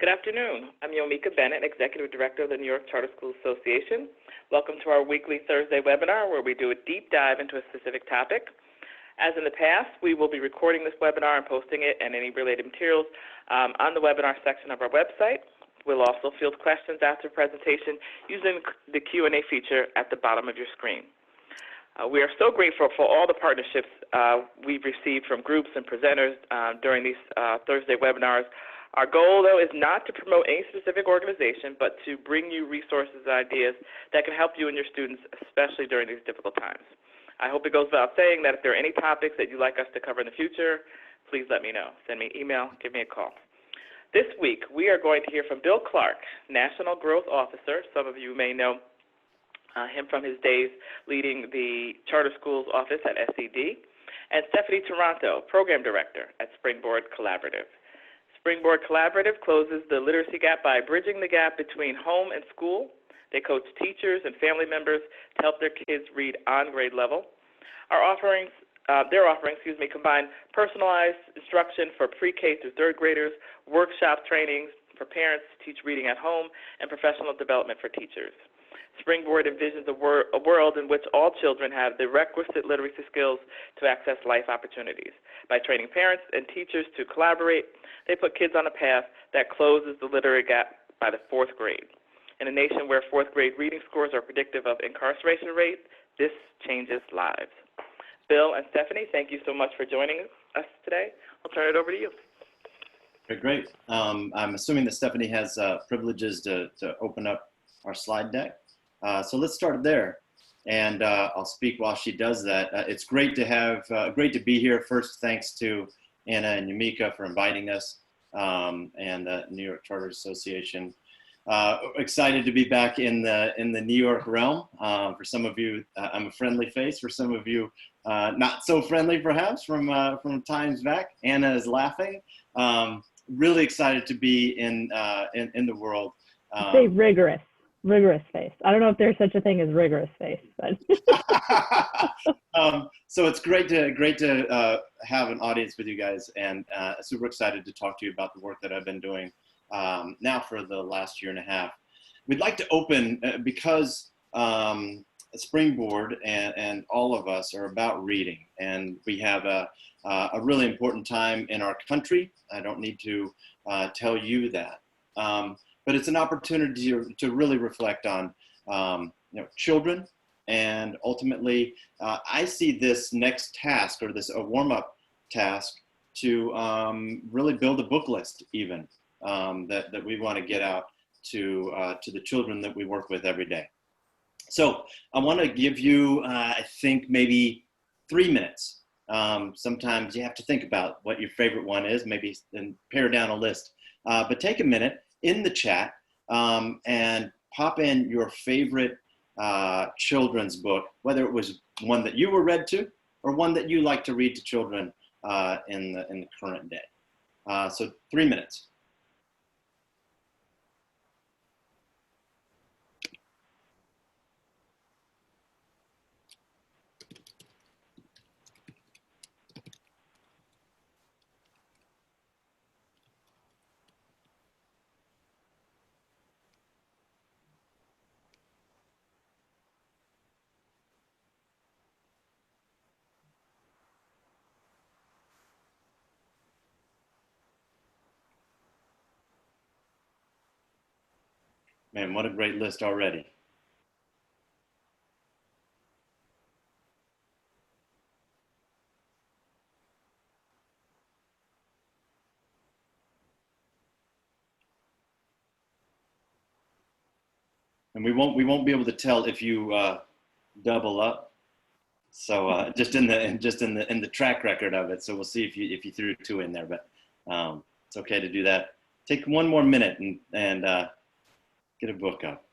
Good afternoon. I'm Yomika Bennett, Executive Director of the New York Charter School Association. Welcome to our weekly Thursday webinar where we do a deep dive into a specific topic. As in the past, we will be recording this webinar and posting it and any related materials on the webinar section of our website. We'll also field questions after the presentation using the Q&A feature at the bottom of your screen. We are so grateful for all the partnerships we've received from groups and presenters during these Thursday webinars. Our goal, though, is not to promote any specific organization, but to bring you resources and ideas that can help you and your students, especially during these difficult times. I hope it goes without saying that if there are any topics that you'd like us to cover in the future, please let me know. Send me an email, give me a call. This week, we are going to hear from Bill Clark, National Growth Officer. Some of you may know him from his days leading the Charter Schools Office at SED, and Stephanie Toronto, Program Director at Springboard Collaborative. Springboard Collaborative closes the literacy gap by bridging the gap between home and school. They coach teachers and family members to help their kids read on grade level. Their offerings combine personalized instruction for pre-K through third graders, workshop trainings for parents to teach reading at home, and professional development for teachers. Springboard envisions a world in which all children have the requisite literacy skills to access life opportunities. By training parents and teachers to collaborate, they put kids on a path that closes the literary gap by the fourth grade. In a nation where fourth grade reading scores are predictive of incarceration rate, this changes lives. Bill and Stephanie, thank you so much for joining us today. I'll turn it over to you. Great. I'm assuming that Stephanie has privileges to open up our slide deck. So let's start there, and I'll speak while she does that. It's great to be here. First, thanks to Anna and Yumika for inviting us, and the New York Charter Association. Excited to be back in the New York realm. For some of you, I'm a friendly face. For some of you, not so friendly, perhaps from times back. Anna is laughing. Really excited to be in the world. Say rigorous face. I don't know if there's such a thing as rigorous face, but so it's great to have an audience with you guys, and super excited to talk to you about the work that I've been doing now for the last year and a half. We'd like to open because Springboard and all of us are about reading, and we have a really important time in our country. I don't need to tell you that. But it's an opportunity to really reflect on children, and ultimately I see this next task, or this warm-up task, to really build a book list even that we want to get out to the children that we work with every day. So I want to give you I think maybe 3 minutes. Sometimes you have to think about what your favorite one is, maybe, and pare down a list, but take a minute in the chat and pop in your favorite children's book, whether it was one that you were read to or one that you like to read to children in the current day. So 3 minutes. Man, what a great list already. And we won't be able to tell if you double up. So just in the track record of it. So we'll see if you threw 2 in there, but it's okay to do that. Take 1 more minute and get a book up.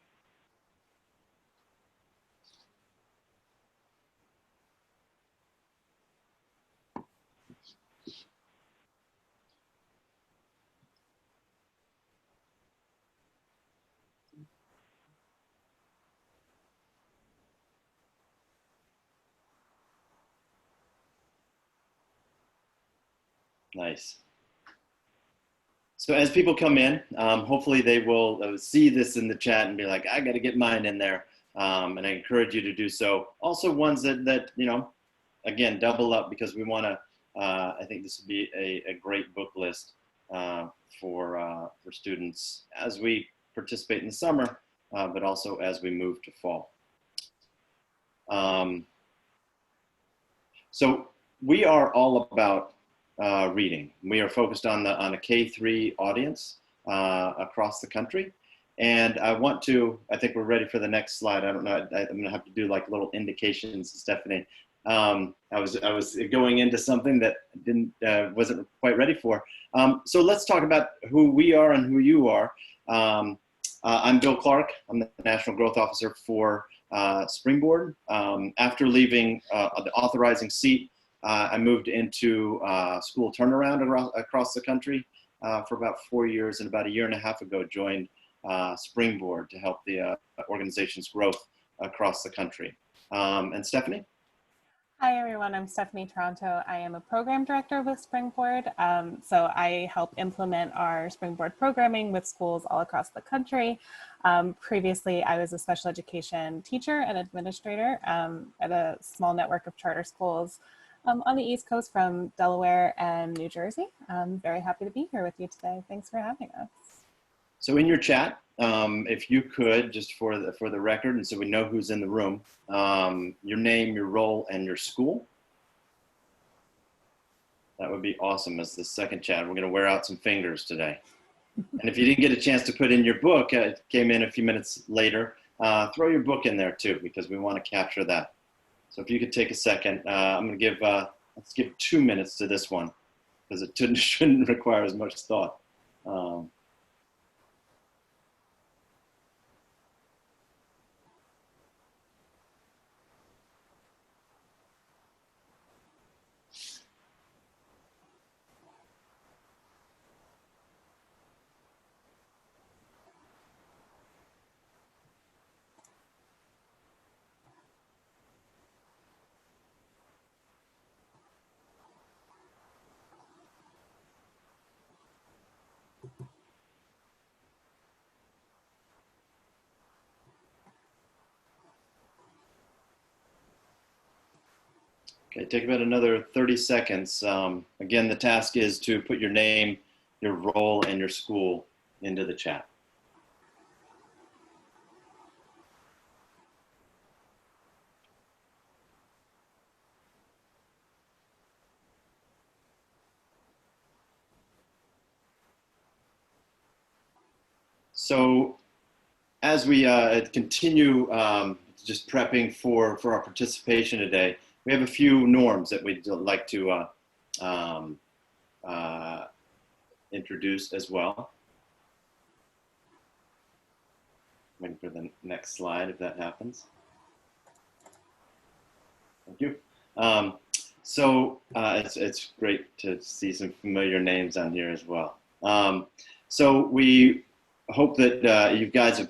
Nice. So as people come in, hopefully they will see this in the chat and be like, I got to get mine in there. And I encourage you to do so. Also ones that you know, again, double up, because we want to, I think this would be a great book list for students as we participate in the summer, but also as we move to fall. So we are all about reading. We are focused on a K-3 audience across the country. And I want to, I think we're ready for the next slide. I don't know, I'm gonna have to do like little indications, Stephanie. I was going into something that wasn't quite ready for. So let's talk about who we are and who you are. I'm Bill Clark. I'm the National Growth Officer for Springboard. After leaving the authorizing seat, I moved into school turnaround across the country for about 4 years, and about a year and a half ago joined Springboard to help the organization's growth across the country. And Stephanie? Hi everyone, I'm Stephanie Toronto. I am a program director with Springboard. So I help implement our Springboard programming with schools all across the country. Previously, I was a special education teacher and administrator at a small network of charter schools on the East Coast from Delaware and New Jersey. I'm very happy to be here with you today. Thanks for having us. So in your chat, if you could, just for the record, and so we know who's in the room, your name, your role, and your school. That would be awesome as the second chat. We're going to wear out some fingers today. And if you didn't get a chance to put in your book, it came in a few minutes later, throw your book in there too, because we want to capture that. So if you could take a second, I'm going to give, let's give 2 minutes to this one, because it shouldn't require as much thought. Okay, take about another 30 seconds. Again, the task is to put your name, your role, and your school into the chat. So as we continue just prepping for our participation today, we have a few norms that we'd like to introduce as well. Waiting for the next slide if that happens. Thank you. It's great to see some familiar names on here as well. So we hope that you guys have,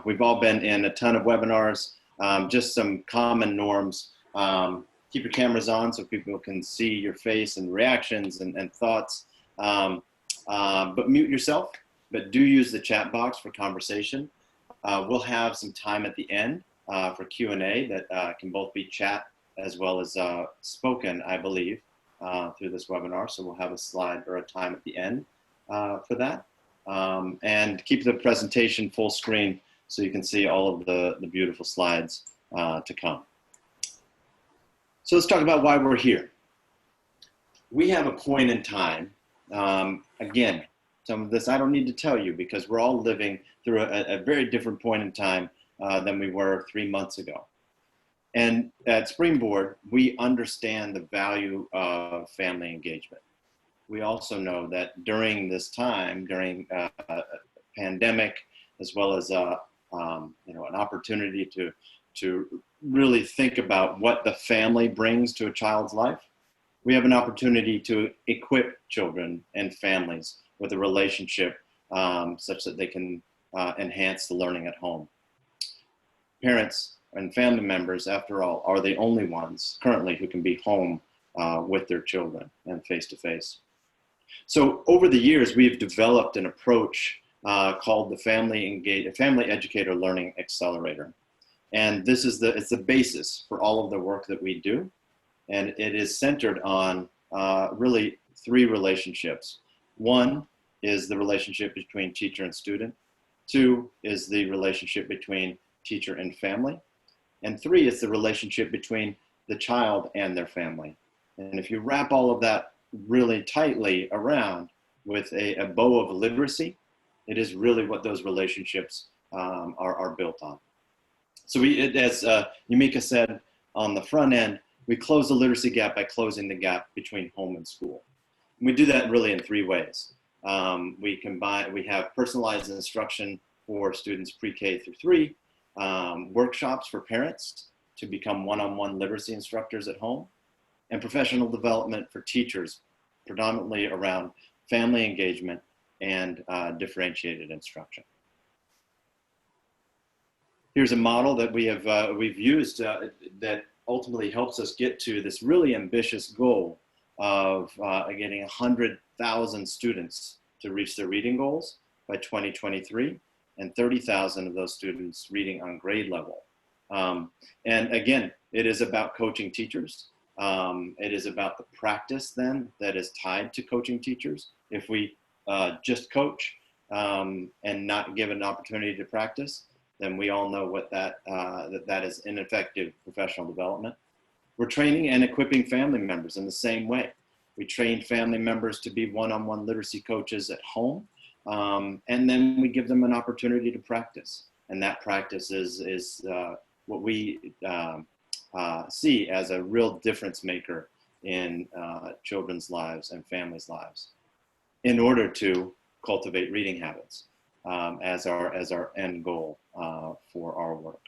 we've all been in a ton of webinars, just some common norms. Keep your cameras on so people can see your face and reactions and thoughts, but mute yourself, but do use the chat box for conversation. We'll have some time at the end for Q&A that can both be chat as well as spoken, I believe, through this webinar. So we'll have a slide or a time at the end for that. And keep the presentation full screen so you can see all of the beautiful slides to come. So let's talk about why we're here. We have a point in time, again, some of this I don't need to tell you because we're all living through a very different point in time than we were 3 months ago. And at Springboard, we understand the value of family engagement. We also know that during this time, during a pandemic, as well as an opportunity to really think about what the family brings to a child's life, we have an opportunity to equip children and families with a relationship such that they can enhance the learning at home. Parents and family members, after all, are the only ones currently who can be home with their children and face-to-face. So over the years, we've developed an approach called the Family Educator Learning Accelerator. And this is it's the basis for all of the work that we do. And it is centered on really three relationships. One is the relationship between teacher and student. Two is the relationship between teacher and family. And three is the relationship between the child and their family. And if you wrap all of that really tightly around with a bow of literacy, it is really what those relationships are built on. So as Yumika said on the front end, we close the literacy gap by closing the gap between home and school. And we do that really in three ways. We have personalized instruction for students pre-K through 3, workshops for parents to become one-on-one literacy instructors at home, and professional development for teachers, predominantly around family engagement and differentiated instruction. Here's a model that we've used that ultimately helps us get to this really ambitious goal of getting 100,000 students to reach their reading goals by 2023, and 30,000 of those students reading on grade level. And again, it is about coaching teachers. It is about the practice then that is tied to coaching teachers. If we just coach and not give an opportunity to practice, then we all know what that is ineffective professional development. We're training and equipping family members in the same way. We train family members to be one-on-one literacy coaches at home, and then we give them an opportunity to practice. And that practice is what we see as a real difference maker in children's lives and families' lives in order to cultivate reading habits as our end goal for our work.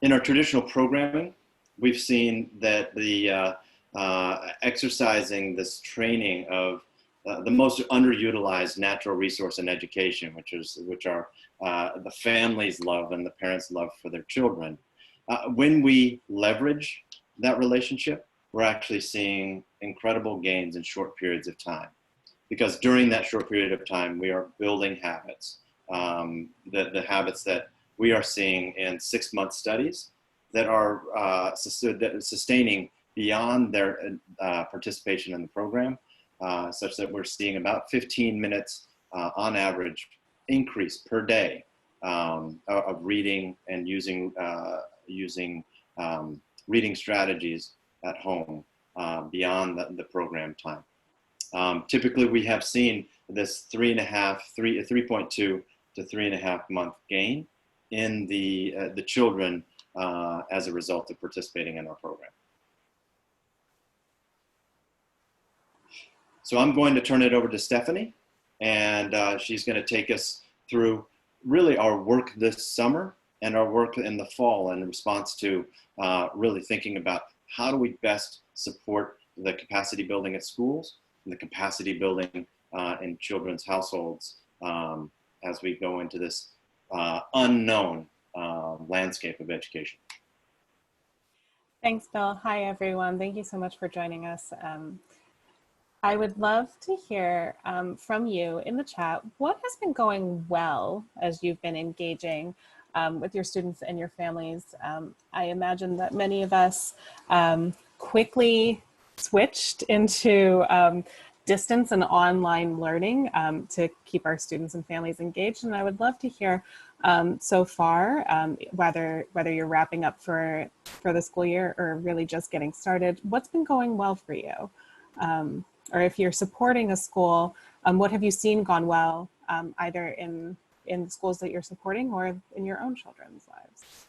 In our traditional programming, we've seen that the exercising this training of the most underutilized natural resource in education, which are the families' love and the parents' love for their children. When we leverage that relationship, we're actually seeing incredible gains in short periods of time. Because during that short period of time, we are building habits, the habits that we are seeing in 6-month studies that are sustaining beyond their participation in the program, such that we're seeing about 15 minutes on average increase per day of reading and using reading strategies at home beyond the program time. Typically, we have seen this 3.2 to 3.5 month gain in the children as a result of participating in our program. So I'm going to turn it over to Stephanie, and she's going to take us through really our work this summer and our work in the fall in response to really thinking about how do we best support the capacity building at schools and the capacity building in children's households as we go into this unknown landscape of education. Thanks, Bill. Hi, everyone. Thank you so much for joining us. I would love to hear from you in the chat, what has been going well as you've been engaging with your students and your families? I imagine that many of us quickly switched into distance and online learning to keep our students and families engaged. And I would love to hear so far, whether you're wrapping up for the school year or really just getting started, what's been going well for you? Or if you're supporting a school, what have you seen gone well, either in the schools that you're supporting or in your own children's lives?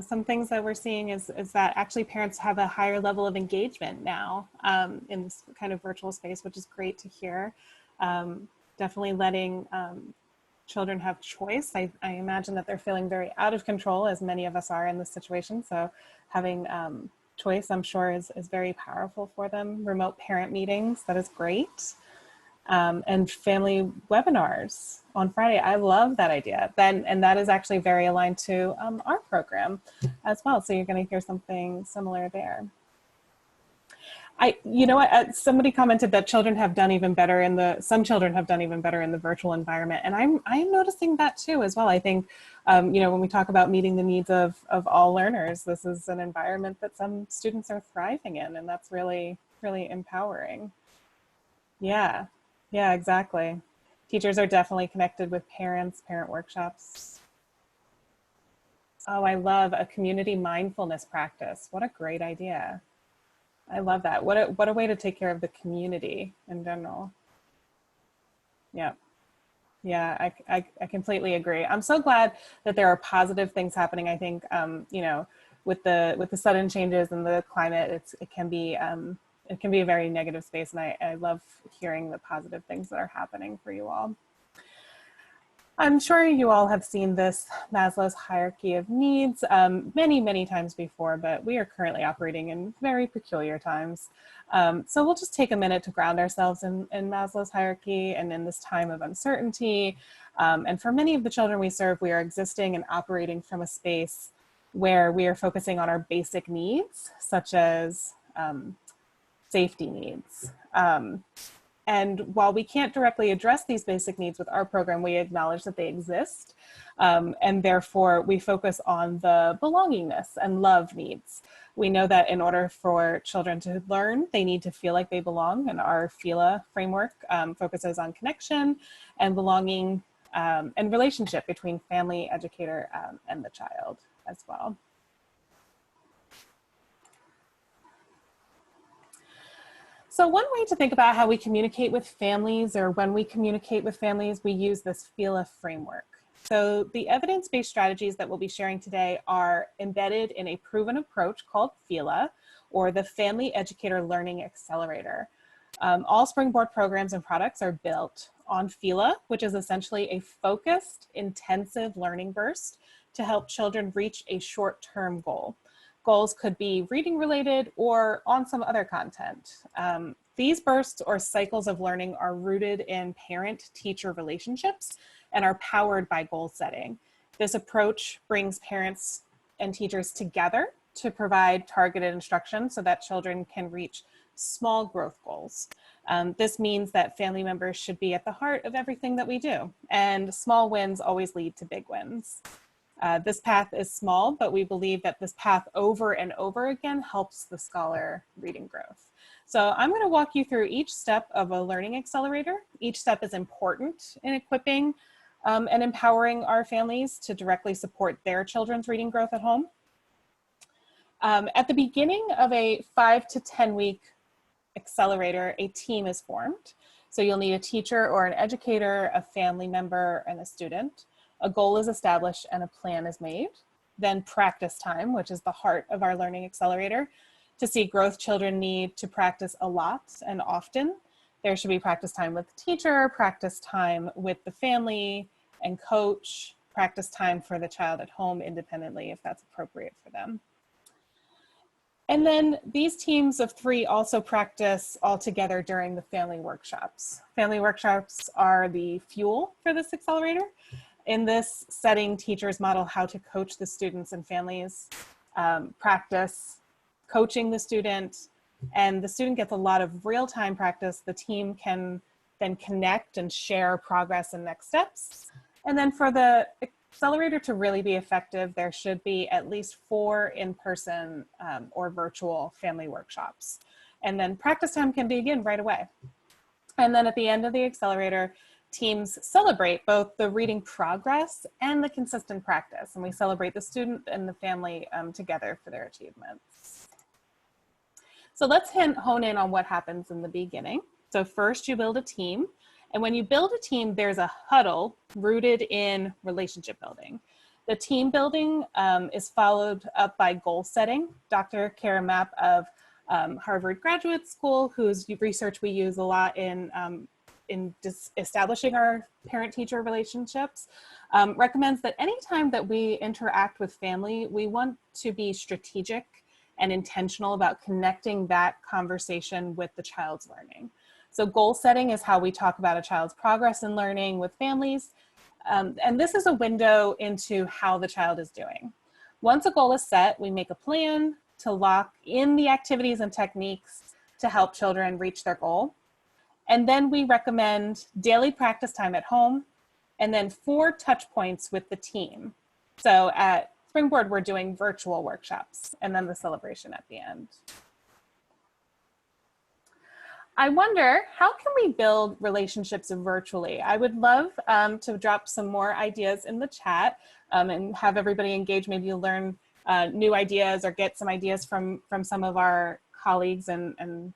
Some things that we're seeing is that actually parents have a higher level of engagement now in this kind of virtual space, which is great to hear. Definitely letting children have choice. I imagine that they're feeling very out of control, as many of us are in this situation. So having choice, I'm sure, is very powerful for them. Remote parent meetings, that is great. And family webinars on Friday. I love that idea. And that is actually very aligned to our program as well. So you're going to hear something similar there. You know what? Somebody commented that children have done even better some children have done even better in the virtual environment, and I'm noticing that too as well. I think, you know, when we talk about meeting the needs of all learners, this is an environment that some students are thriving in, and that's really, really empowering. Yeah, exactly. Teachers are definitely connected with parents, parent workshops. Oh, I love a community mindfulness practice. What a great idea. I love that. What a way to take care of the community in general. Yeah, I completely agree. I'm so glad that there are positive things happening. I think, you know, with the sudden changes in the climate, it can be a very negative space, and I love hearing the positive things that are happening for you all. I'm sure you all have seen this Maslow's hierarchy of needs many, many times before, but we are currently operating in very peculiar times. So we'll just take a minute to ground ourselves in Maslow's hierarchy and in this time of uncertainty. And for many of the children we serve, we are existing and operating from a space where we are focusing on our basic needs, such as safety needs. And while we can't directly address these basic needs with our program, we acknowledge that they exist. And therefore, we focus on the belongingness and love needs. We know that in order for children to learn, they need to feel like they belong. And our FELA framework focuses on connection and belonging and relationship between family, educator, and the child as well. So one way to think about how we communicate with families, or when we communicate with families, we use this FELA framework. So the evidence-based strategies that we'll be sharing today are embedded in a proven approach called FELA, or the Family Educator Learning Accelerator. All Springboard programs and products are built on FELA, which is essentially a focused, intensive learning burst to help children reach a short-term goal. Goals could be reading related or on some other content. These bursts or cycles of learning are rooted in parent-teacher relationships and are powered by goal setting. This approach brings parents and teachers together to provide targeted instruction so that children can reach small growth goals. This means that family members should be at the heart of everything that we do, and small wins always lead to big wins. This path is small, but we believe that this path over and over again helps the scholar reading growth. So I'm going to walk you through each step of a learning accelerator. Each step is important in equipping and empowering our families to directly support their children's reading growth at home. At the beginning of a 5 to 10 week accelerator, a team is formed. So you'll need a teacher or an educator, a family member, and a student. A goal is established and a plan is made. Then practice time, which is the heart of our learning accelerator. To see growth, children need to practice a lot and often. There should be practice time with the teacher, practice time with the family and coach, practice time for the child at home independently if that's appropriate for them. And then these teams of 3 also practice all together during the family workshops. Family workshops are the fuel for this accelerator. In this setting, teachers model how to coach the students and families, practice coaching the student, and the student gets a lot of real-time practice. The team can then connect and share progress and next steps. And then for the accelerator to really be effective, there should be at least 4 in-person or virtual family workshops. And then practice time can begin right away. And then at the end of the accelerator, teams celebrate both the reading progress and the consistent practice. And we celebrate the student and the family together for their achievements. So let's hone in on what happens in the beginning. So first you build a team. And when you build a team, there's a huddle rooted in relationship building. The team building is followed up by goal setting. Dr. Kara Mapp of Harvard Graduate School, whose research we use a lot in establishing our parent-teacher relationships, recommends that anytime that we interact with family, we want to be strategic and intentional about connecting that conversation with the child's learning. So goal setting is how we talk about a child's progress in learning with families. And this is a window into how the child is doing. Once a goal is set, we make a plan to lock in the activities and techniques to help children reach their goal. And then we recommend daily practice time at home, and then 4 touch points with the team. So at Springboard, we're doing virtual workshops, and then the celebration at the end. I wonder, how can we build relationships virtually? I would love to drop some more ideas in the chat and have everybody engage. Maybe you'll learn new ideas or get some ideas from some of our colleagues and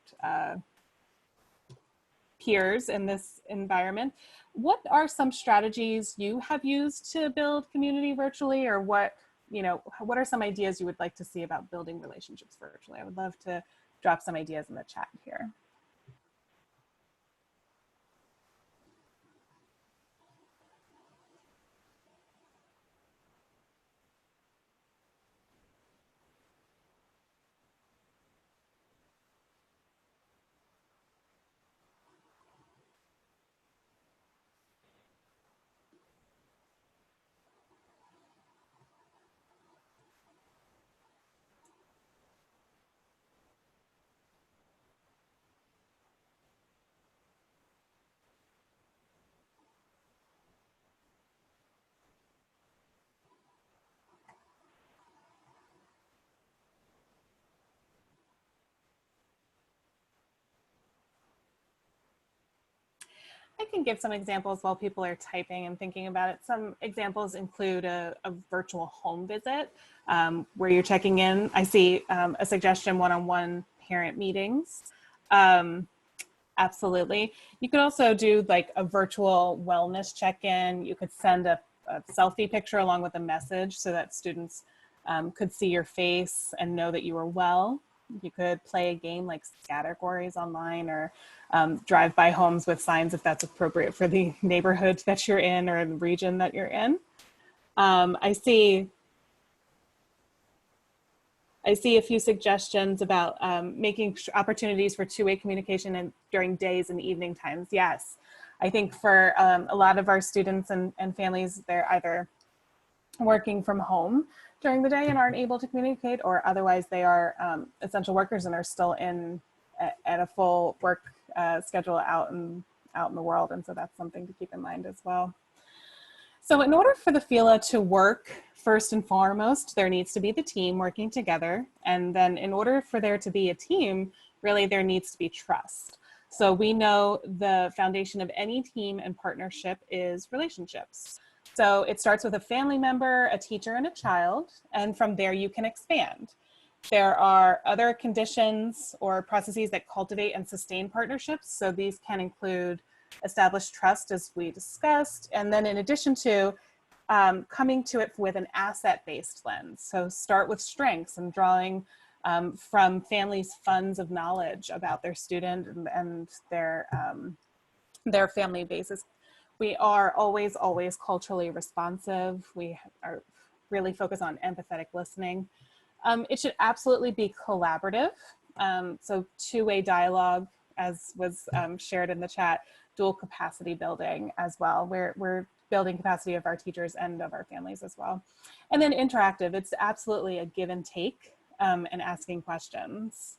peers in this environment. What are some strategies you have used to build community virtually, or what are some ideas you would like to see about building relationships virtually? I would love to drop some ideas in the chat here. I can give some examples while people are typing and thinking about it. Some examples include a virtual home visit where you're checking in. I see a suggestion, one-on-one parent meetings. Absolutely. You could also do like a virtual wellness check-in. You could send a selfie picture along with a message so that students could see your face and know that you were well. You could play a game like categories online, or drive by homes with signs if that's appropriate for the neighborhood that you're in or the region that you're in. I see a few suggestions about making opportunities for two-way communication during days and evening times. Yes, I think for a lot of our students and families, they're either working from home during the day and aren't able to communicate, or otherwise they are essential workers and are still at a full work schedule out in the world. And so that's something to keep in mind as well. So in order for the FELA to work, first and foremost, there needs to be the team working together. And then in order for there to be a team, really there needs to be trust. So we know the foundation of any team and partnership is relationships. So it starts with a family member, a teacher, and a child, and from there you can expand. There are other conditions or processes that cultivate and sustain partnerships. So these can include established trust, as we discussed, and then in addition to coming to it with an asset-based lens. So start with strengths and drawing from families' funds of knowledge about their student and their family basis. We are always culturally responsive. We are really focused on empathetic listening. It should absolutely be collaborative. So two-way dialogue, as was shared in the chat, dual capacity building as well. We're building capacity of our teachers and of our families as well. And then interactive, it's absolutely a give and take and asking questions.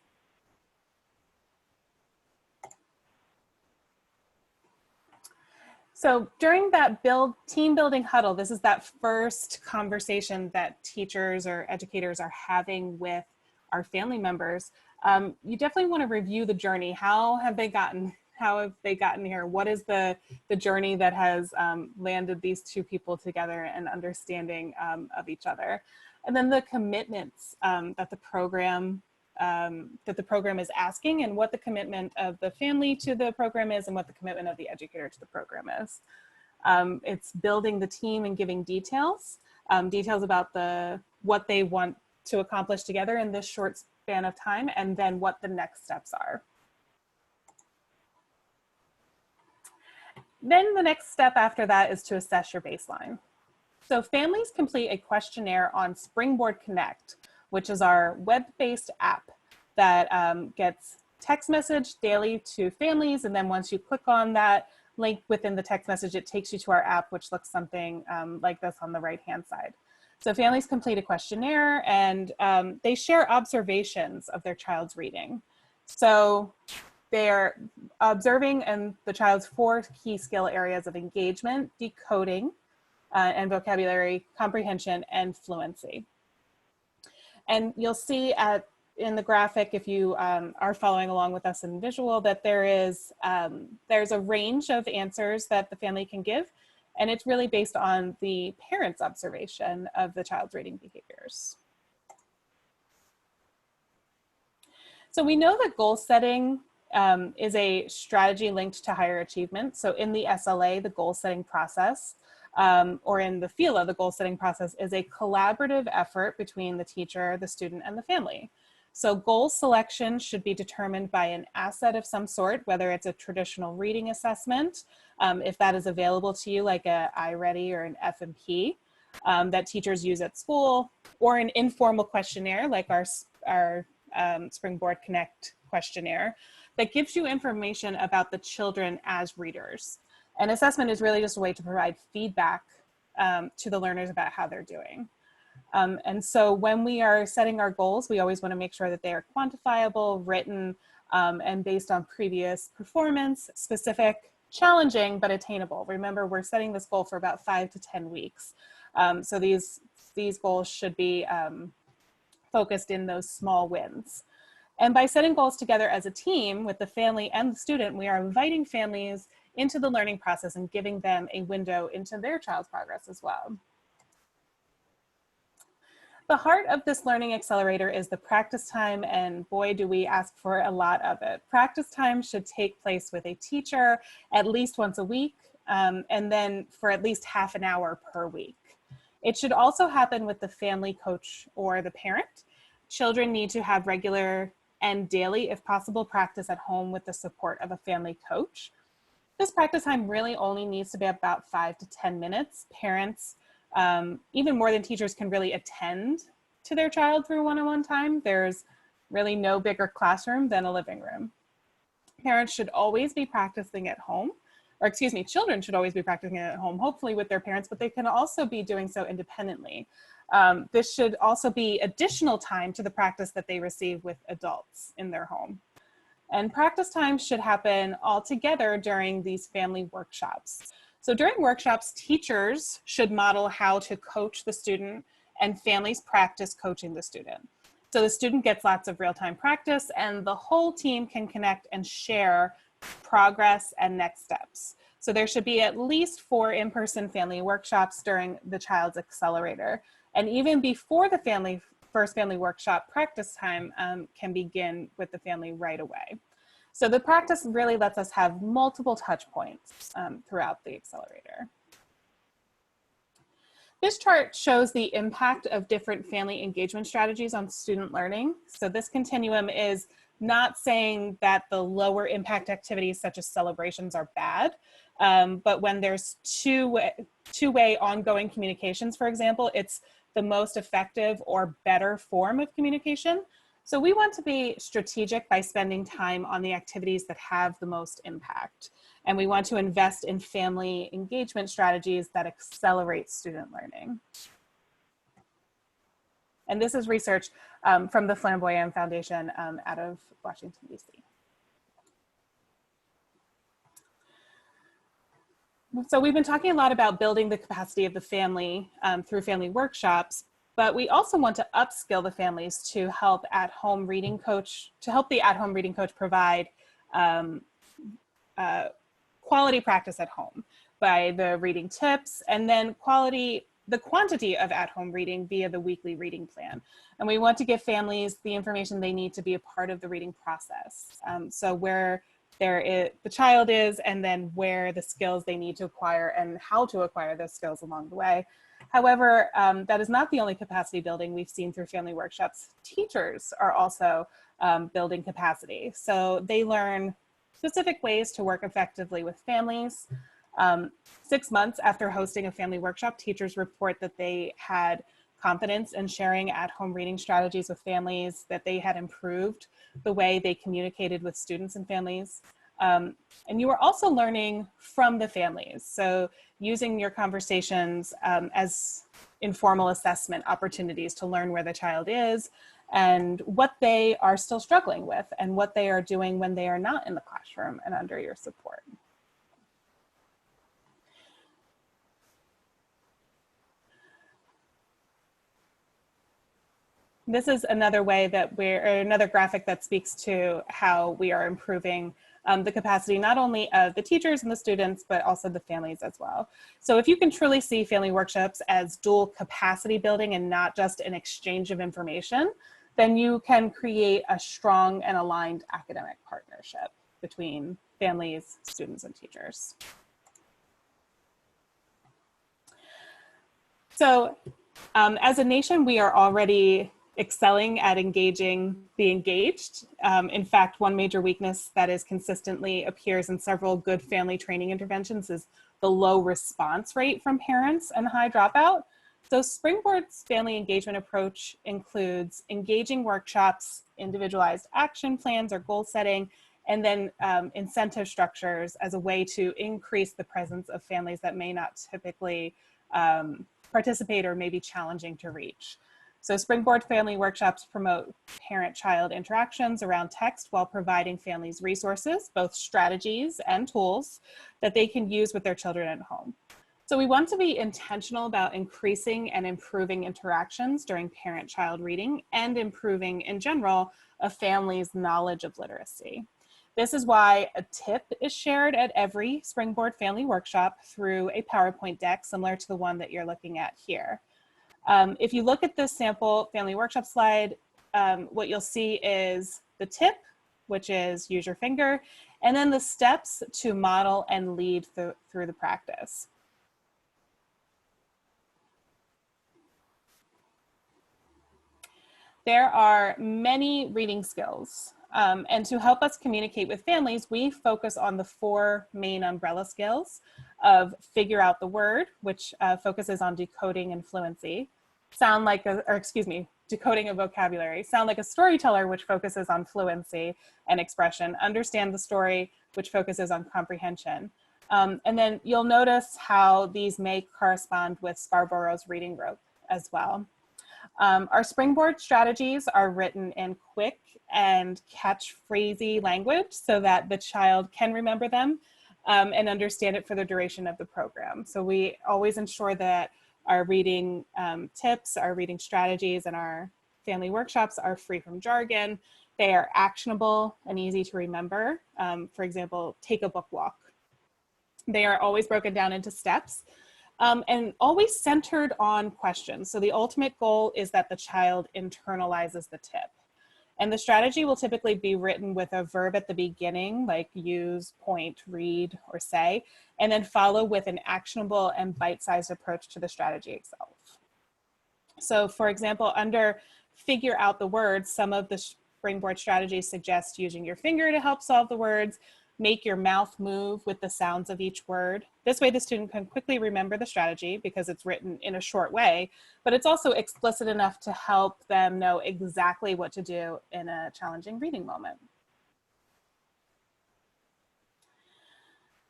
So during that team building huddle, this is that first conversation that teachers or educators are having with our family members. You definitely want to review the journey. How have they gotten here? What is the journey that has landed these two people together and understanding of each other? And then the commitments that the program is asking, and what the commitment of the family to the program is, and what the commitment of the educator to the program is. It's building the team and giving details. details about what they want to accomplish together in this short span of time, and then what the next steps are. Then the next step after that is to assess your baseline. So families complete a questionnaire on Springboard Connect, which is our web-based app that gets text message daily to families. And then once you click on that link within the text message, it takes you to our app, which looks something like this on the right-hand side. So families complete a questionnaire and they share observations of their child's reading. So they're observing the child's 4 key skill areas of engagement, decoding, and vocabulary comprehension, and fluency. And you'll see in the graphic, if you are following along with us in visual, that there's a range of answers that the family can give, and it's really based on the parent's observation of the child's reading behaviors. So we know that goal setting is a strategy linked to higher achievement. So in the SLA, the goal setting process, or in the FELA, the goal setting process is a collaborative effort between the teacher, the student, and the family. So goal selection should be determined by an asset of some sort, whether it's a traditional reading assessment, if that is available to you, like a iReady or an FMP that teachers use at school, or an informal questionnaire like our Springboard Connect questionnaire that gives you information about the children as readers. An assessment is really just a way to provide feedback to the learners about how they're doing. And so when we are setting our goals, we always want to make sure that they are quantifiable, written, and based on previous performance, specific, challenging, but attainable. Remember, we're setting this goal for about 5 to 10 weeks. So these goals should be focused in those small wins. And by setting goals together as a team with the family and the student, we are inviting families into the learning process and giving them a window into their child's progress as well. The heart of this learning accelerator is the practice time, and boy, do we ask for a lot of it. Practice time should take place with a teacher at least once a week, and then for at least half an hour per week. It should also happen with the family coach or the parent. Children need to have regular and daily, if possible, practice at home with the support of a family coach. This practice time really only needs to be about 5 to 10 minutes. Parents, even more than teachers, can really attend to their child through one-on-one time. There's really no bigger classroom than a living room. Parents should always be practicing at home, or excuse me, children should always be practicing at home, hopefully with their parents, but they can also be doing so independently. This should also be additional time to the practice that they receive with adults in their home. And practice time should happen all together during these family workshops. So during workshops, teachers should model how to coach the student and families practice coaching the student. So the student gets lots of real-time practice and the whole team can connect and share progress and next steps. So there should be at least 4 in-person family workshops during the child's accelerator. And even before the first family workshop, practice time can begin with the family right away. So the practice really lets us have multiple touch points throughout the accelerator. This chart shows the impact of different family engagement strategies on student learning. So this continuum is not saying that the lower impact activities such as celebrations are bad, but when there's two-way ongoing communications, for example, it's the most effective or better form of communication. So we want to be strategic by spending time on the activities that have the most impact. And we want to invest in family engagement strategies that accelerate student learning. And this is research from the Flamboyant Foundation out of Washington, DC. So we've been talking a lot about building the capacity of the family through family workshops, but we also want to upskill the families to help the at-home reading coach provide quality practice at home by the reading tips, and then the quantity of at-home reading via the weekly reading plan. And we want to give families the information they need to be a part of the reading process. So where the child is, and then where the skills they need to acquire and how to acquire those skills along the way. However, that is not the only capacity building we've seen through family workshops. Teachers are also building capacity. So they learn specific ways to work effectively with families. 6 months after hosting a family workshop, teachers report that they had confidence in sharing at-home reading strategies with families, that they had improved the way they communicated with students and families. And you are also learning from the families. So using your conversations as informal assessment opportunities to learn where the child is and what they are still struggling with and what they are doing when they are not in the classroom and under your support. This is another way that another graphic that speaks to how we are improving the capacity, not only of the teachers and the students, but also the families as well. So if you can truly see family workshops as dual capacity building and not just an exchange of information, then you can create a strong and aligned academic partnership between families, students, and teachers. So as a nation, we are already excelling at engaging the engaged. In fact, one major weakness that is consistently appears in several good family training interventions is the low response rate from parents and high dropout. So Springboard's family engagement approach includes engaging workshops, individualized action plans or goal setting, and then incentive structures as a way to increase the presence of families that may not typically participate or may be challenging to reach. So Springboard family workshops promote parent-child interactions around text while providing families resources, both strategies and tools that they can use with their children at home. So we want to be intentional about increasing and improving interactions during parent-child reading and improving in general a family's knowledge of literacy. This is why a tip is shared at every Springboard family workshop through a PowerPoint deck similar to the one that you're looking at here. If you look at this sample family workshop slide, what you'll see is the tip, which is use your finger, and then the steps to model and lead through the practice. There are many reading skills, and to help us communicate with families, we focus on the 4 main umbrella skills of figure out the word, which focuses on decoding and fluency, decoding a vocabulary, sound like a storyteller, which focuses on fluency and expression, understand the story, which focuses on comprehension. And then you'll notice how these may correspond with Scarborough's reading rope as well. Our Springboard strategies are written in quick and catchphrasey language so that the child can remember them and understand it for the duration of the program. So we always ensure that our reading tips, our reading strategies, and our family workshops are free from jargon. They are actionable and easy to remember. For example, take a book walk. They are always broken down into steps and always centered on questions. So the ultimate goal is that the child internalizes the tip. And the strategy will typically be written with a verb at the beginning, like use, point, read, or say, and then follow with an actionable and bite-sized approach to the strategy itself. So for example, under figure out the words, some of the Springboard strategies suggest using your finger to help solve the words, make your mouth move with the sounds of each word. This way the student can quickly remember the strategy because it's written in a short way, but it's also explicit enough to help them know exactly what to do in a challenging reading moment.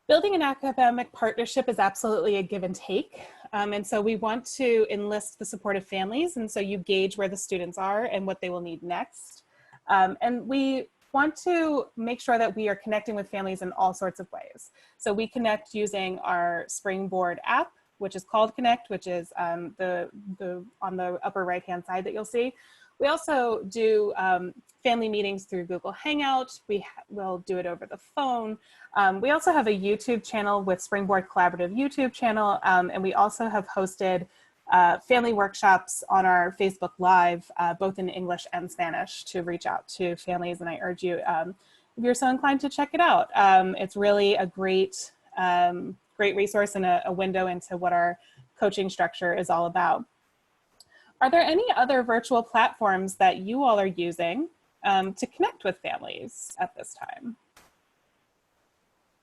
Building an academic partnership is absolutely a give and take. And so we want to enlist the support of families. And so you gauge where the students are and what they will need next. And we want to make sure that we are connecting with families in all sorts of ways. So we connect using our Springboard app, which is called Connect, which is on the upper right-hand side that you'll see. We also do family meetings through Google Hangout. We'll do it over the phone. We also have a YouTube channel with Springboard Collaborative YouTube channel, and we also have hosted family workshops on our Facebook Live, both in English and Spanish, to reach out to families. And I urge you, if you're so inclined, to check it out. It's really a great resource and a window into what our coaching structure is all about. Are there any other virtual platforms that you all are using to connect with families at this time?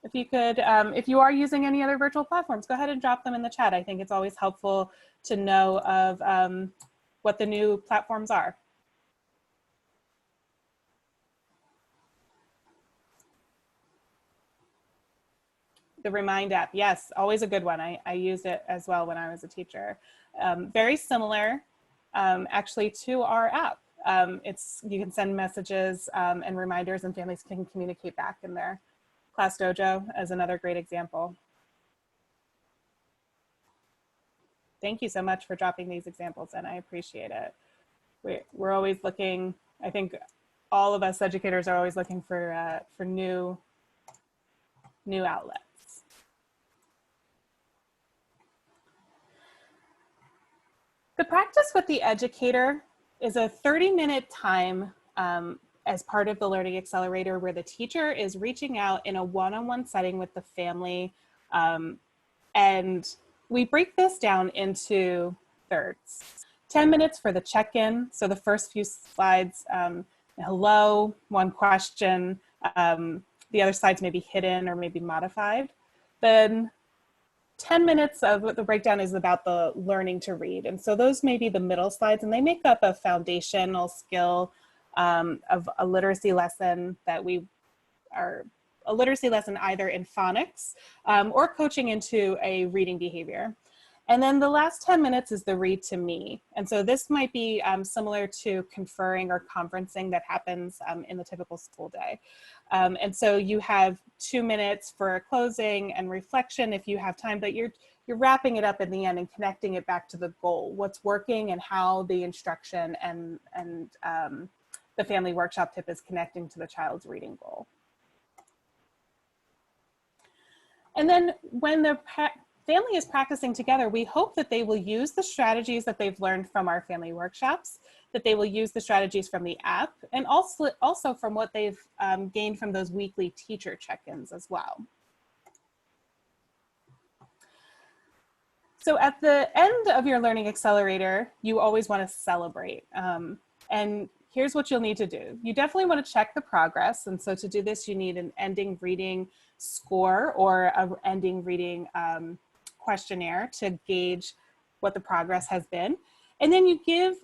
If you could, if you are using any other virtual platforms, go ahead and drop them in the chat. I think it's always helpful to know of what the new platforms are. The Remind app, yes, always a good one. I used it as well when I was a teacher. Very similar, actually, to our app. You can send messages and reminders, and families can communicate back in there. Class Dojo as another great example. Thank you so much for dropping these examples in. I appreciate it. We're always looking, I think all of us educators are always looking for new outlets. The practice with the educator is a 30-minute time as part of the Learning Accelerator where the teacher is reaching out in a one-on-one setting with the family. And we break this down into thirds. 10 minutes for the check-in. So the first few slides, hello, one question. The other slides may be hidden or maybe modified. Then 10 minutes of the breakdown is about the learning to read. And so those may be the middle slides, and they make up a foundational skill of a literacy lesson that a literacy lesson either in phonics or coaching into a reading behavior. And then the last 10 minutes is the read to me. And so this might be similar to conferring or conferencing that happens in the typical school day. And so you have 2 minutes for closing and reflection if you have time, but you're wrapping it up in the end and connecting it back to the goal, what's working and how the instruction and the family workshop tip is connecting to the child's reading goal. And then when the family is practicing together, we hope that they will use the strategies that they've learned from our family workshops, that they will use the strategies from the app, and also from what they've gained from those weekly teacher check-ins as well. So at the end of your Learning Accelerator, you always want to celebrate. And here's what you'll need to do. You definitely want to check the progress. And so to do this, you need an ending reading score or an ending reading questionnaire to gauge what the progress has been. And then you give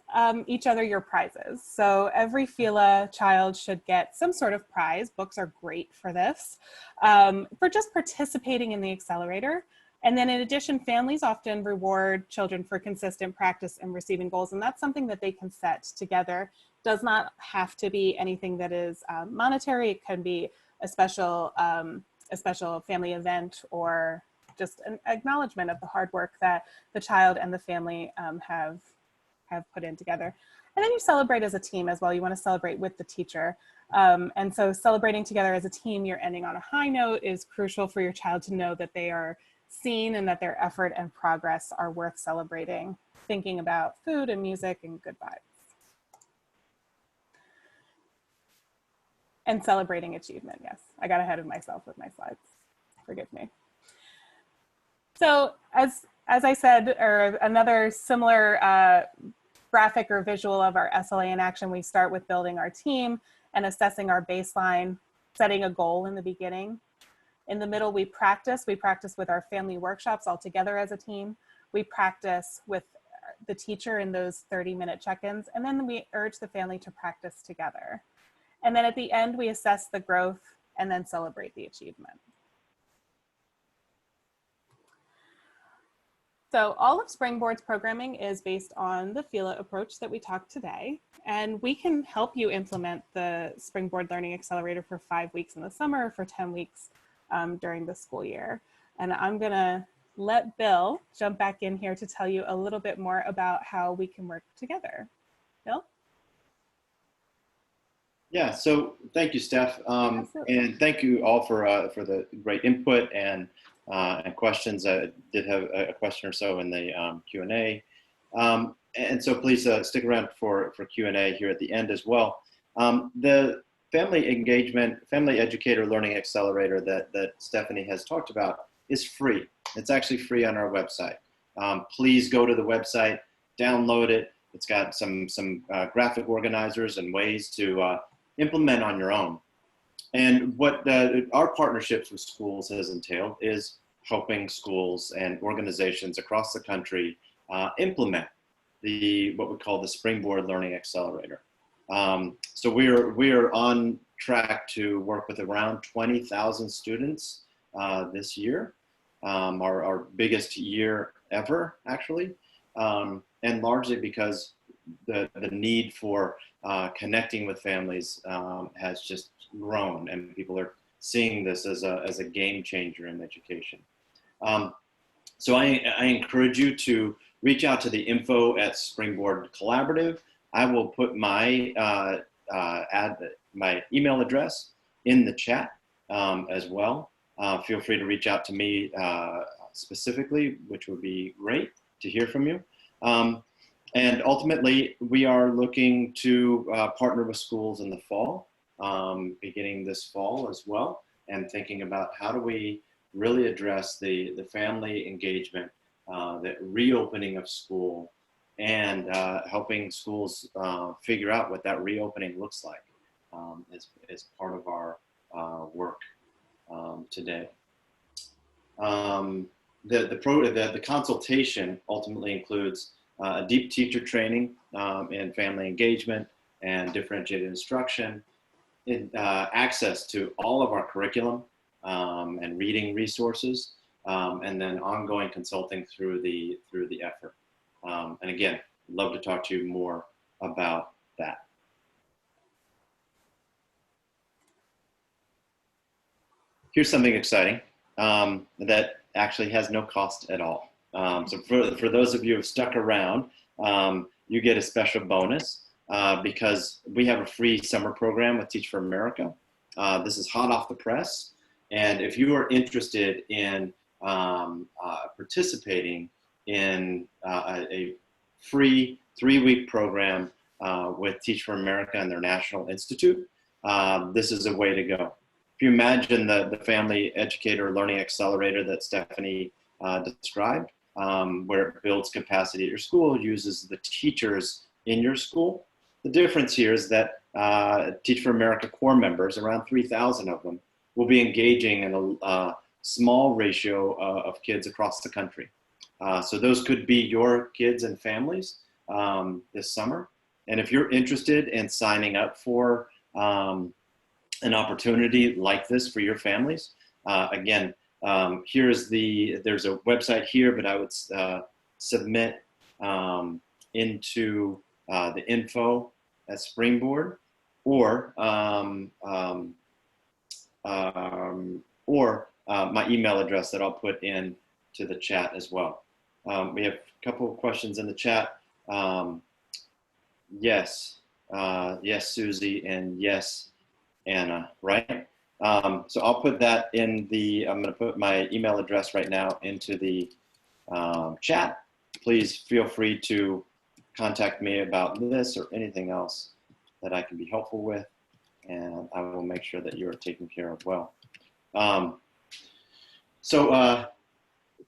each other your prizes. So every FELA child should get some sort of prize. Books are great for this, for just participating in the accelerator. And then in addition, families often reward children for consistent practice and receiving goals. And that's something that they can set together. Does not have to be anything that is monetary. It can be a special family event or just an acknowledgement of the hard work that the child and the family have put in together. And then you celebrate as a team as well. You want to celebrate with the teacher. And so celebrating together as a team, you're ending on a high note, is crucial for your child to know that they are seen and that their effort and progress are worth celebrating, thinking about food and music and good vibes. And celebrating achievement, yes. I got ahead of myself with my slides, forgive me. So as I said, or another similar graphic or visual of our SLA in action, we start with building our team and assessing our baseline, setting a goal in the beginning. In the middle, we practice with our family workshops all together as a team. We practice with the teacher in those 30-minute check-ins, and then we urge the family to practice together. And then at the end, we assess the growth and then celebrate the achievement. So all of Springboard's programming is based on the FELA approach that we talked today, and we can help you implement the Springboard Learning Accelerator for 5 weeks in the summer or for 10 weeks during the school year. And I'm gonna let Bill jump back in here to tell you a little bit more about how we can work together. Bill? Yeah, so thank you, Steph. And thank you all for the great input and questions. I did have a question or so in the Q&A. And so please stick around for Q&A here at the end as well. The family engagement, family educator learning accelerator that Stephanie has talked about is free. It's actually free on our website. please go to the website, download it. It's got some graphic organizers and ways to implement on your own. And what our partnerships with schools has entailed is helping schools and organizations across the country implement what we call the Springboard Learning Accelerator. So we're on track to work with around 20,000 students this year, our biggest year ever, actually, and largely because the need for connecting with families has just grown, and people are seeing this as a game changer in education. So I encourage you to reach out to the info at Springboard Collaborative. I will put my my email address in the chat as well. Feel free to reach out to me specifically, which would be great to hear from you. And ultimately, we are looking to partner with schools in the fall, beginning this fall as well, and thinking about how do we really address the family engagement, the reopening of school, and helping schools figure out what that reopening looks like as part of our work today. The consultation ultimately includes a deep teacher training in family engagement and differentiated instruction, access to all of our curriculum and reading resources, and then ongoing consulting through the effort. And again, I'd love to talk to you more about that. Here's something exciting that actually has no cost at all. So for those of you who have stuck around, you get a special bonus because we have a free summer program with Teach for America. This is hot off the press. And if you are interested in participating in a free 3-week program with Teach for America and their National Institute, this is a way to go. If you imagine the Family Educator Learning Accelerator that Stephanie described, where it builds capacity at your school, uses the teachers in your school. The difference here is that Teach for America core members, around 3,000 of them, will be engaging in a small ratio of kids across the country. So those could be your kids and families this summer. And if you're interested in signing up for an opportunity like this for your families, again, there's a website here, but I would submit into the info at Springboard, or my email address that I'll put in to the chat as well. We have a couple of questions in the chat. Yes, Susie, and yes, Anna, right? So I'll put that in I'm going to put my email address right now into the chat. Please feel free to contact me about this or anything else that I can be helpful with, and I will make sure that you are taken care of well.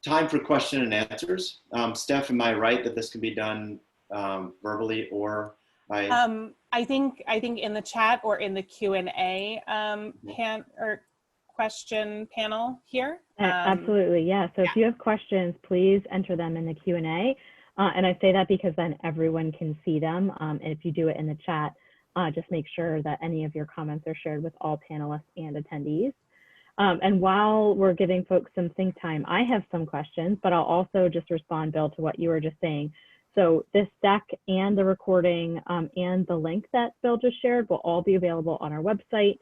Time for question and answers. Steph, am I right that this can be done verbally or by? I think in the chat or in the Q&A question panel here. Absolutely, yeah. So if you have questions, please enter them in the Q&A. And I say that because then everyone can see them. And if you do it in the chat, just make sure that any of your comments are shared with all panelists and attendees. And while we're giving folks some think time, I have some questions, but I'll also just respond, Bill, to what you were just saying. So this deck and the recording and the link that Bill just shared will all be available on our website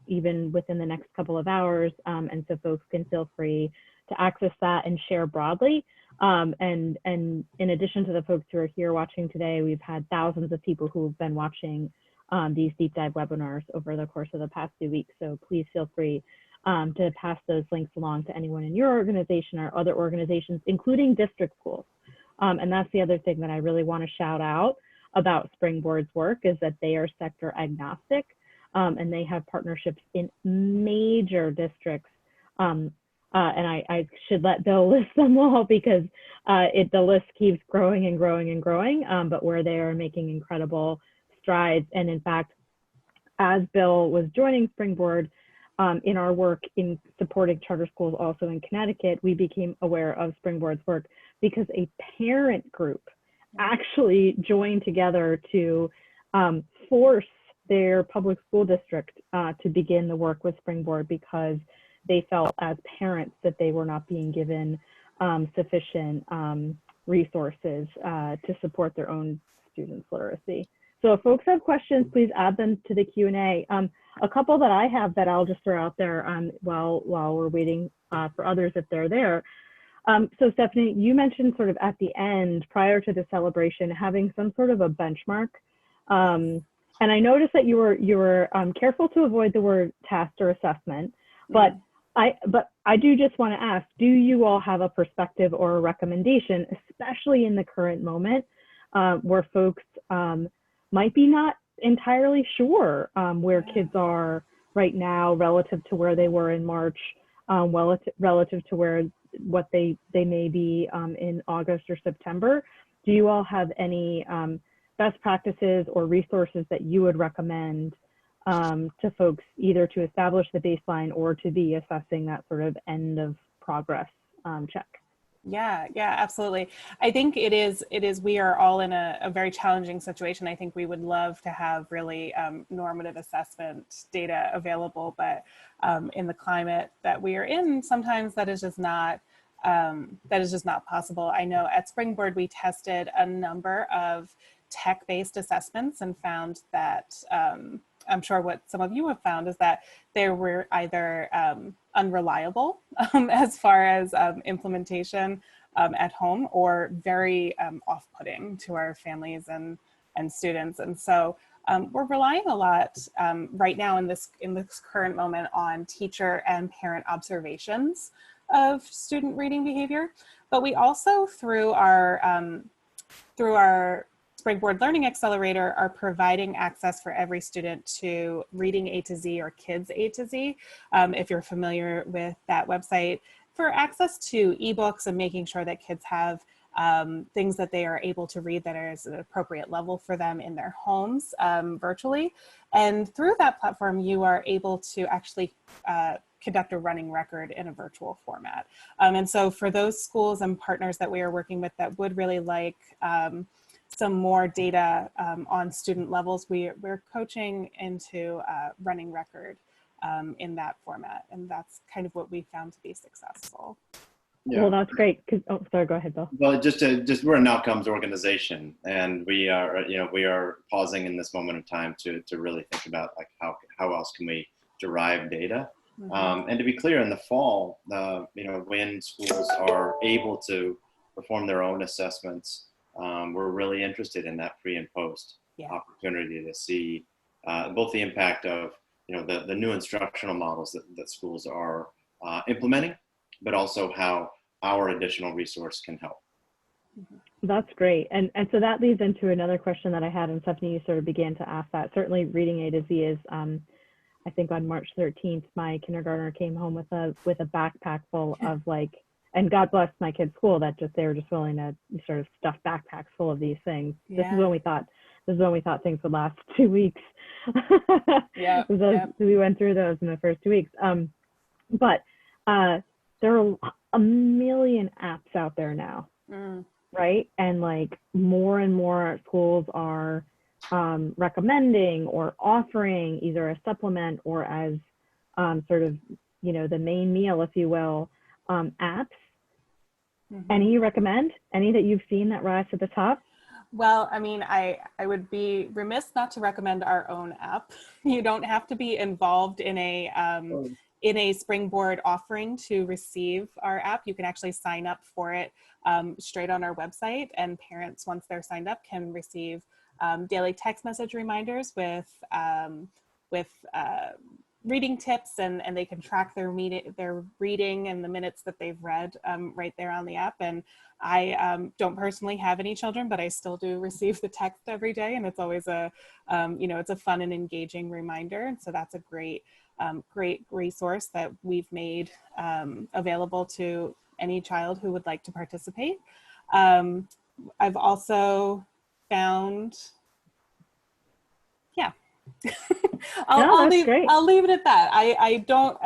even within the next couple of hours. And so folks can feel free to access that and share broadly. And in addition to the folks who are here watching today, we've had thousands of people who've been watching these deep dive webinars over the course of the past 2 weeks. So please feel free to pass those links along to anyone in your organization or other organizations, including district schools. And that's the other thing that I really want to shout out about Springboard's work, is that they are sector agnostic, and they have partnerships in major districts and I should let Bill list them all because the list keeps growing and growing and growing, but where they are making incredible strides. And in fact, as Bill was joining Springboard, in our work in supporting charter schools also in Connecticut, we became aware of Springboard's work because a parent group actually joined together to force their public school district to begin the work with Springboard because they felt as parents that they were not being given sufficient resources to support their own students' literacy. So if folks have questions, please add them to the Q&A. A couple that I have that I'll just throw out there while we're waiting for others if they're there. So Stephanie, you mentioned sort of at the end, prior to the celebration, having some sort of a benchmark. And I noticed that you were careful to avoid the word test or assessment, but I do just want to ask, do you all have a perspective or a recommendation, especially in the current moment where folks might be not entirely sure where kids are right now relative to where they were in March, relative to what they may be in August or September? Do you all have any best practices or resources that you would recommend to folks either to establish the baseline or to be assessing that sort of end of progress check? Yeah, absolutely. I think it is, we are all in a very challenging situation. I think we would love to have really normative assessment data available, but in the climate that we are in, sometimes that is just not possible. I know at Springboard, we tested a number of tech-based assessments and found that, I'm sure what some of you have found is that they were either unreliable as far as implementation at home, or very off-putting to our families and students. And so we're relying a lot right now in this current moment on teacher and parent observations of student reading behavior. But we also, through our Springboard Learning Accelerator, are providing access for every student to Reading A to Z or Kids A to Z, if you're familiar with that website, for access to ebooks and making sure that kids have things that they are able to read that are at an appropriate level for them in their homes virtually. And through that platform, you are able to actually conduct a running record in a virtual format. And so for those schools and partners that we are working with that would really like some more data on student levels, we're coaching into running record in that format. And that's kind of what we found to be successful. Yeah. Well, that's great. Oh, sorry, go ahead, Bill. Well, just we're an outcomes organization, and we are pausing in this moment of time to really think about like how else can we derive data. Mm-hmm. And to be clear, in the fall, when schools are able to perform their own assessments, we're really interested in that pre and post opportunity to see both the impact of the new instructional models that schools are implementing, but also how our additional resource can help. That's great. And so that leads into another question that I had, and Stephanie, you sort of began to ask that. Certainly Reading A to Z is, I think on March 13th, my kindergartner came home with a backpack full of and God bless my kid's school that they were just willing to sort of stuff backpacks full of these things. Yeah. This is when we thought things would last 2 weeks. We went through those in the first 2 weeks. But there are a million apps out there now, right? And more and more schools are recommending or offering either a supplement or as sort of, the main meal, if you will, apps. Mm-hmm. Any you recommend? Any that you've seen that rise to the top? Well, I mean, I would be remiss not to recommend our own app. You don't have to be involved in a Springboard offering to receive our app. You can actually sign up for it straight on our website, and parents, once they're signed up, can receive daily text message reminders with reading tips, and they can track their reading and the minutes that they've read right there on the app. And I don't personally have any children, but I still do receive the text every day, and it's always it's a fun and engaging reminder. And so that's a great great resource that we've made available to any child who would like to participate. I've also found, yeah. I'll leave it at that. I don't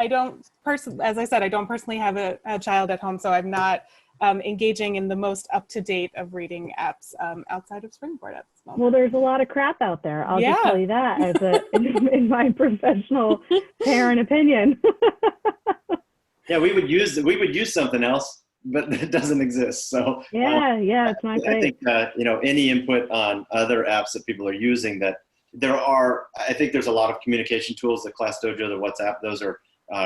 as I said, I don't personally have a child at home, so I'm not engaging in the most up-to-date of reading apps outside of Springboard at this moment. Well, there's a lot of crap out there. I'll just tell you that as in my professional parent opinion. Yeah, we would use something else, but it doesn't exist. So it's not great. I think any input on other apps that people are using, that I think there's a lot of communication tools, the Class Dojo, the WhatsApp, those are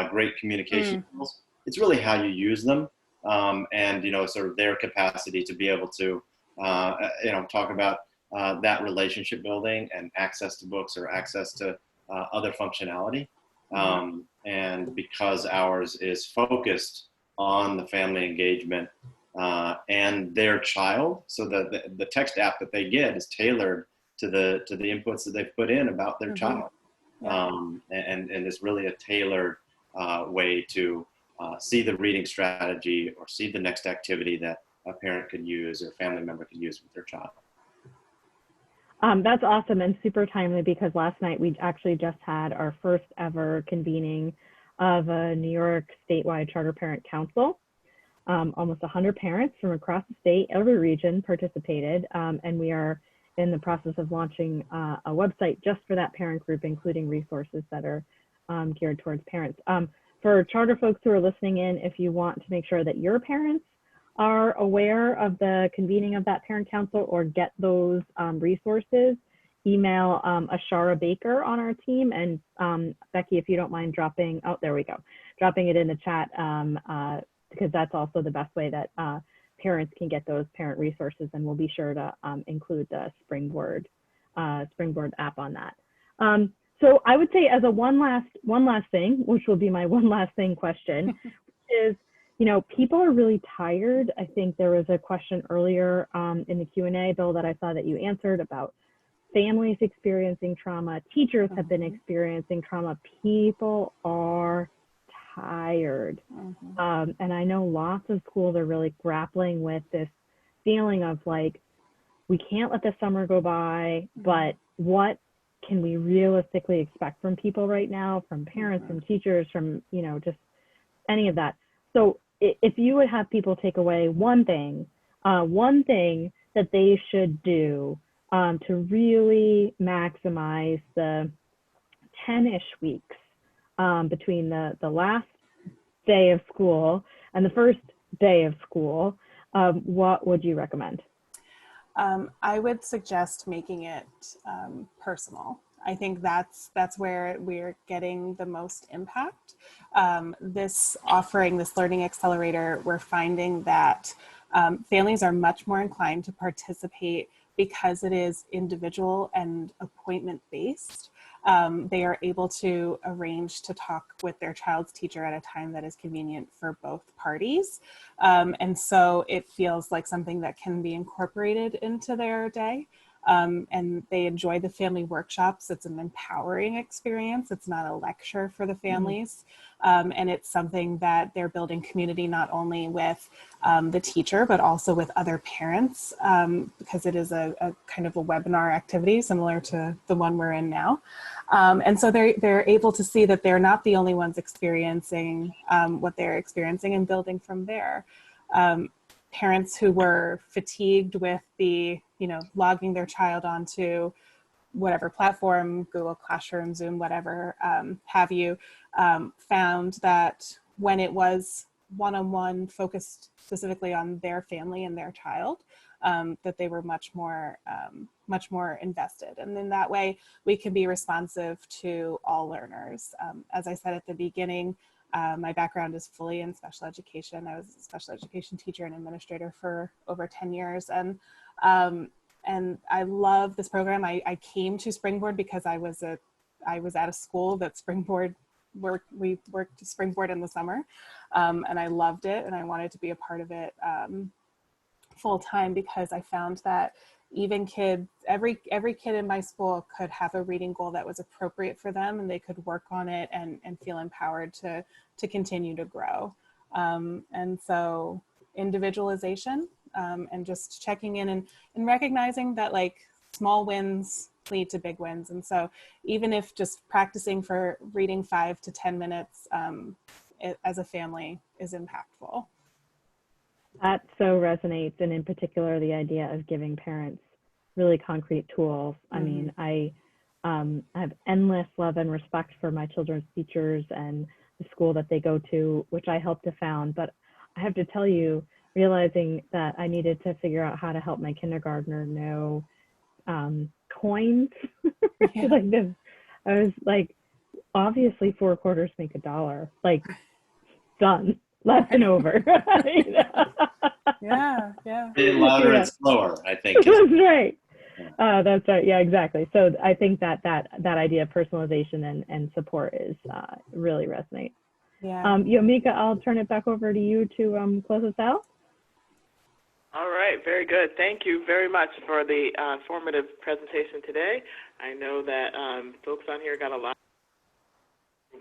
great communication tools. It's really how you use them, and sort of their capacity to be able to talk about that relationship building and access to books or access to other functionality. And because ours is focused on the family engagement and their child, so the text app that they get is tailored to the inputs that they've put in about their child, and it's really a tailored way to see the reading strategy or see the next activity that a parent could use or a family member could use with their child. That's awesome and super timely, because last night we actually just had our first ever convening of a New York statewide charter parent council. Almost 100 parents from across the state, every region participated, and we are in the process of launching a website just for that parent group, including resources that are geared towards parents. For charter folks who are listening in, if you want to make sure that your parents are aware of the convening of that parent council or get those resources, email Ashara Baker on our team. And Becky, if you don't mind dropping it in the chat, because that's also the best way that parents can get those parent resources, and we'll be sure to include the Springboard app on that. So I would say, as a one last thing, which will be my one last thing question, is, people are really tired. I think there was a question earlier in the Q&A, Bill, that I saw that you answered about families experiencing trauma. Teachers have been experiencing trauma. People are tired. And I know lots of schools are really grappling with this feeling of like, we can't let the summer go by, but what can we realistically expect from people right now, from parents, from teachers, from, just any of that. So if you would have people take away one thing that they should do to really maximize the 10-ish weeks between the last day of school and the first day of school, what would you recommend? I would suggest making it personal. I think that's where we're getting the most impact. This Learning Accelerator, we're finding that families are much more inclined to participate because it is individual and appointment based. They are able to arrange to talk with their child's teacher at a time that is convenient for both parties. And so it feels like something that can be incorporated into their day. And they enjoy the family workshops. It's an empowering experience. It's not a lecture for the families. And it's something that they're building community not only with the teacher, but also with other parents, because it is a kind of a webinar activity similar to the one we're in now. And so they're able to see that they're not the only ones experiencing what they're experiencing, and building from there. Parents who were fatigued with the, logging their child onto whatever platform, Google Classroom, Zoom, whatever have you, found that when it was one-on-one focused specifically on their family and their child, that they were much more invested. And in that way, we can be responsive to all learners. As I said at the beginning, my background is fully in special education. I was a special education teacher and administrator for over 10 years. And I love this program. I came to Springboard because I was at a school that we worked Springboard in the summer. And I loved it, and I wanted to be a part of it full time, because I found that even kids, every kid in my school could have a reading goal that was appropriate for them, and they could work on it and feel empowered to continue to grow. And so individualization, and just checking in and recognizing that like small wins lead to big wins. And so even if just practicing for reading 5 to 10 minutes as a family is impactful. That so resonates, and in particular, the idea of giving parents really concrete tools. I mean, I have endless love and respect for my children's teachers and the school that they go to, which I helped to found. But I have to tell you, realizing that I needed to figure out how to help my kindergartner know coins. Yeah. Like this, I was like, obviously 4 quarters make $1. Like, done. Lesson over. You know? Yeah. Say it louder and slower, I think. That's right. That's right. Yeah, exactly. So I think that idea of personalization and support is really resonates. Yeah. Yomika, I'll turn it back over to you to close us out. All right, very good. Thank you very much for the informative presentation today. I know that folks on here got a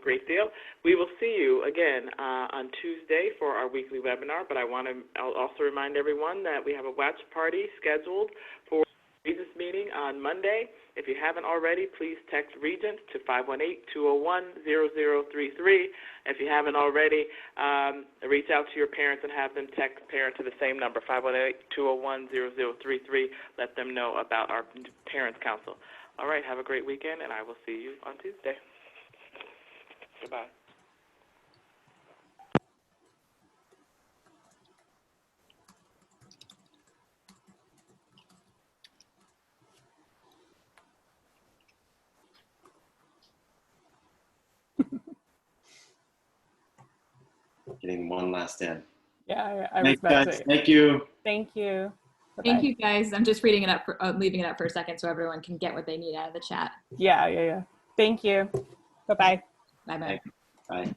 great deal. We will see you again on Tuesday for our weekly webinar, but I'll also remind everyone that we have a watch party scheduled for Regents meeting on Monday. If you haven't already, please text Regents to 518-201-0033. If you haven't already, reach out to your parents and have them text parent to the same number, 518-201-0033. Let them know about our Parents Council. All right, have a great weekend, and I will see you on Tuesday. Goodbye. Getting one last in. Yeah, I Thanks, respect guys. it. Thank you. Thank you. Bye-bye. Thank you, guys. I'm just leaving it up for a second so everyone can get what they need out of the chat. Yeah. Thank you. Bye-bye. Bye-bye. Bye.